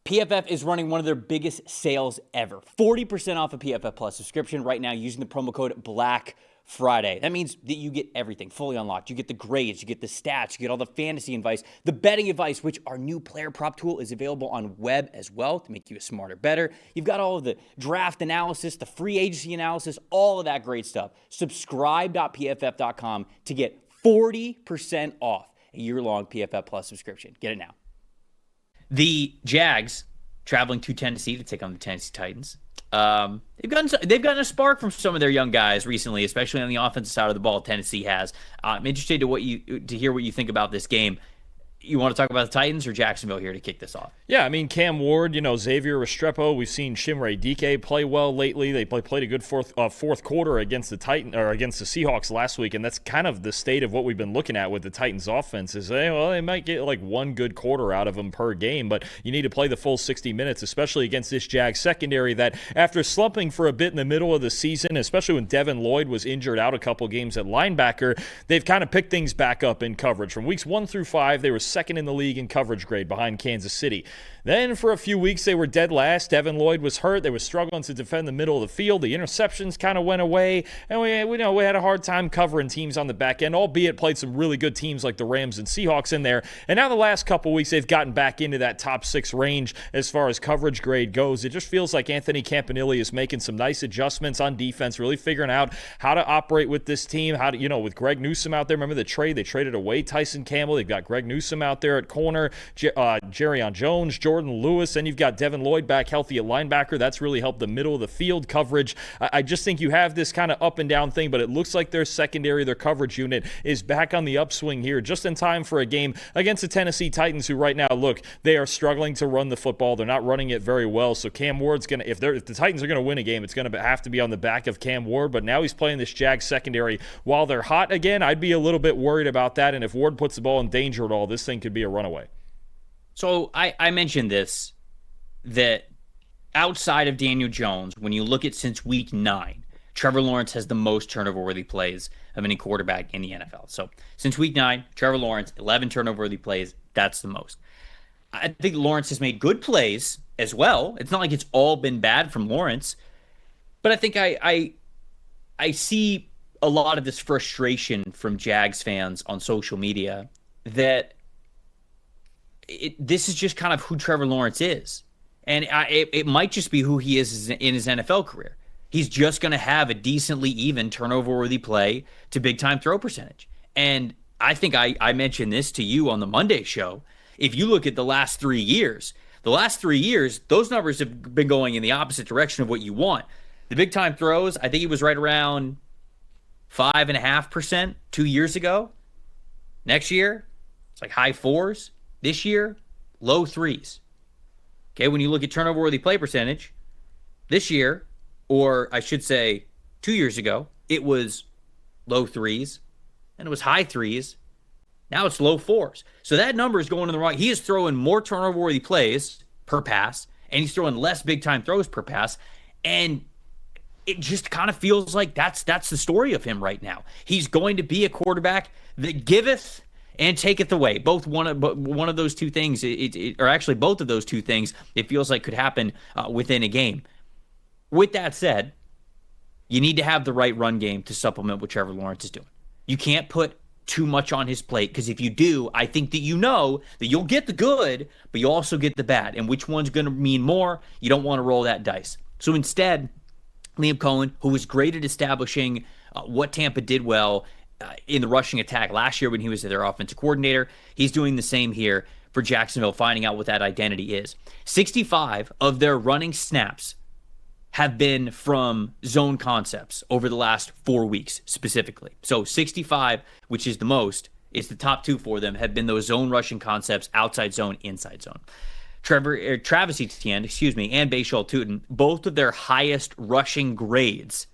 PFF is running one of their biggest sales ever. 40% off a PFF Plus subscription right now using the promo code BLACKFRIDAY. That means that you get everything fully unlocked. You get the grades, you get the stats, you get all the fantasy advice, the betting advice, which our new player prop tool is available on web as well to make you a smarter, better. You've got all of the draft analysis, the free agency analysis, all of that great stuff. Subscribe.pff.com to get 40% off a year-long PFF Plus subscription. Get it now. The Jags traveling to Tennessee to take on the Tennessee Titans. They've gotten a spark from some of their young guys recently, especially on the offensive side of the ball. Tennessee has. I'm interested to hear what you think about this game. You want to talk about the Titans or Jacksonville here to kick this off? Yeah, I mean, Cam Ward, Xavier Restrepo, we've seen Chimere Dike play well lately. They played a good fourth quarter against the against the Seahawks last week, and that's kind of the state of what we've been looking at with the Titans offense is, they might get like one good quarter out of them per game, but you need to play the full 60 minutes, especially against this Jags secondary that after slumping for a bit in the middle of the season, especially when Devin Lloyd was injured out a couple games at linebacker, they've kind of picked things back up in coverage. From weeks 1 through 5, they were second in the league in coverage grade behind Kansas City. Then for a few weeks, they were dead last. Devin Lloyd was hurt. They were struggling to defend the middle of the field. The interceptions kind of went away, and we had a hard time covering teams on the back end, albeit played some really good teams like the Rams and Seahawks in there. And now the last couple weeks, they've gotten back into that top 6 range as far as coverage grade goes. It just feels like Anthony Campanile is making some nice adjustments on defense, really figuring out how to operate with this team, how to, with Greg Newsome out there. Remember the trade? They traded away Tyson Campbell. They've got Greg Newsome out there at corner, Jerrion Jones, Jordan Lewis, and you've got Devin Lloyd back healthy at linebacker. That's really helped the middle of the field coverage. I just think you have this kind of up and down thing, but it looks like their secondary, their coverage unit is back on the upswing here just in time for a game against the Tennessee Titans, who right now, look, they are struggling to run the football. They're not running it very well, so Cam Ward's going to, if the Titans are going to win a game, it's going to have to be on the back of Cam Ward, but now he's playing this Jags secondary while they're hot again. I'd be a little bit worried about that, and if Ward puts the ball in danger at all, this thing could be a runaway. So I mentioned this, that outside of Daniel Jones, when you look at since week 9, Trevor Lawrence has the most turnover-worthy plays of any quarterback in the NFL. So since week 9, Trevor Lawrence, 11 turnover-worthy plays, that's the most. I think Lawrence has made good plays as well. It's not like it's all been bad from Lawrence, but I think I see a lot of this frustration from Jags fans on social media that this is just kind of who Trevor Lawrence is. And it might just be who he is in his NFL career. He's just going to have a decently even turnover-worthy play to big-time throw percentage. And I think I mentioned this to you on the Monday show. If you look at the last 3 years, those numbers have been going in the opposite direction of what you want. The big-time throws, I think he was right around 5.5% 2 years ago. Next year, it's like high 4s. This year, low 3s. Okay, when you look at turnover-worthy play percentage, this year, or I should say 2 years ago, it was low 3s, and it was high 3s. Now it's low 4s. So that number is going in the wrong. He is throwing more turnover-worthy plays per pass, and he's throwing less big-time throws per pass, and it just kind of feels like that's the story of him right now. He's going to be a quarterback that giveth and taketh away. Both one of those two things, or actually both of those two things, it feels like could happen within a game. With that said, you need to have the right run game to supplement what Trevor Lawrence is doing. You can't put too much on his plate, because if you do, I think that that you'll get the good, but you also get the bad. And which one's going to mean more? You don't want to roll that dice. So instead, Liam Cohen, who was great at establishing what Tampa did well in the rushing attack last year when he was their offensive coordinator, he's doing the same here for Jacksonville, finding out what that identity is. 65 of their running snaps have been from zone concepts over the last 4 weeks specifically. So 65, which is the most, is the top 2 for them, have been those zone rushing concepts, outside zone, inside zone. Travis Etienne, and Bashal Tutin, both of their highest rushing grades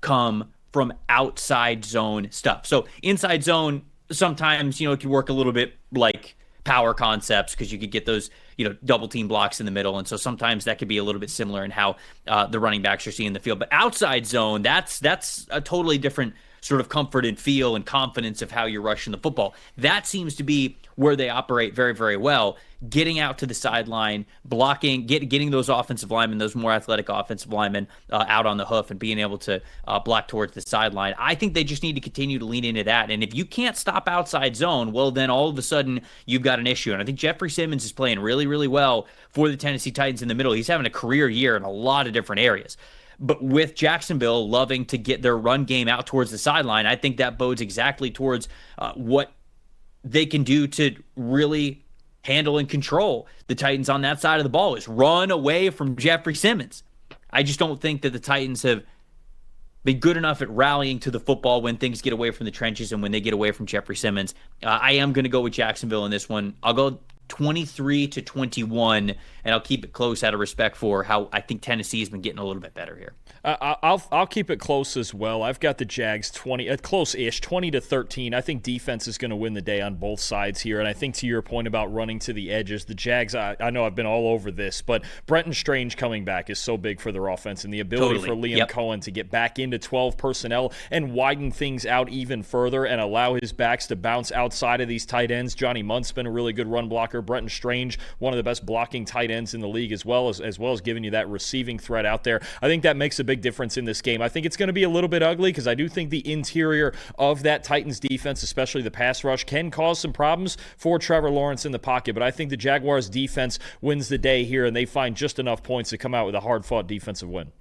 come from outside zone stuff. So inside zone, sometimes, it can work a little bit like power concepts, because you could get those, double team blocks in the middle. And so sometimes that could be a little bit similar in how the running backs are seeing the field. But outside zone, that's a totally different sort of comfort and feel and confidence of how you're rushing the football. That seems to be where they operate very, very well. Getting out to the sideline, blocking, getting those offensive linemen, those more athletic offensive linemen out on the hoof and being able to block towards the sideline. I think they just need to continue to lean into that. And if you can't stop outside zone, well, then all of a sudden you've got an issue. And I think Jeffrey Simmons is playing really, really well for the Tennessee Titans in the middle. He's having a career year in a lot of different areas. But with Jacksonville loving to get their run game out towards the sideline, I think that bodes exactly towards what they can do to really handle and control the Titans on that side of the ball, is run away from Jeffrey Simmons. I just don't think that the Titans have been good enough at rallying to the football when things get away from the trenches and when they get away from Jeffrey Simmons. I am going to go with Jacksonville in this one. I'll go 23-21, and I'll keep it close out of respect for how I think Tennessee has been getting a little bit better here. I'll keep it close as well. I've got the Jags close-ish, 20-13. I think defense is going to win the day on both sides here, and I think to your point about running to the edges, the Jags, I know I've been all over this, but Brenton Strange coming back is so big for their offense, and the ability for Liam Cohen to get back into 12 personnel and widen things out even further and allow his backs to bounce outside of these tight ends. Johnny Munt's been a really good run blocker. Brenton Strange, one of the best blocking tight ends in the league, as well as giving you that receiving threat out there. I think that makes a big difference in this game. I think it's going to be a little bit ugly because I do think the interior of that Titans defense, especially the pass rush, can cause some problems for Trevor Lawrence in the pocket. But I think the Jaguars defense wins the day here, and they find just enough points to come out with a hard-fought defensive win.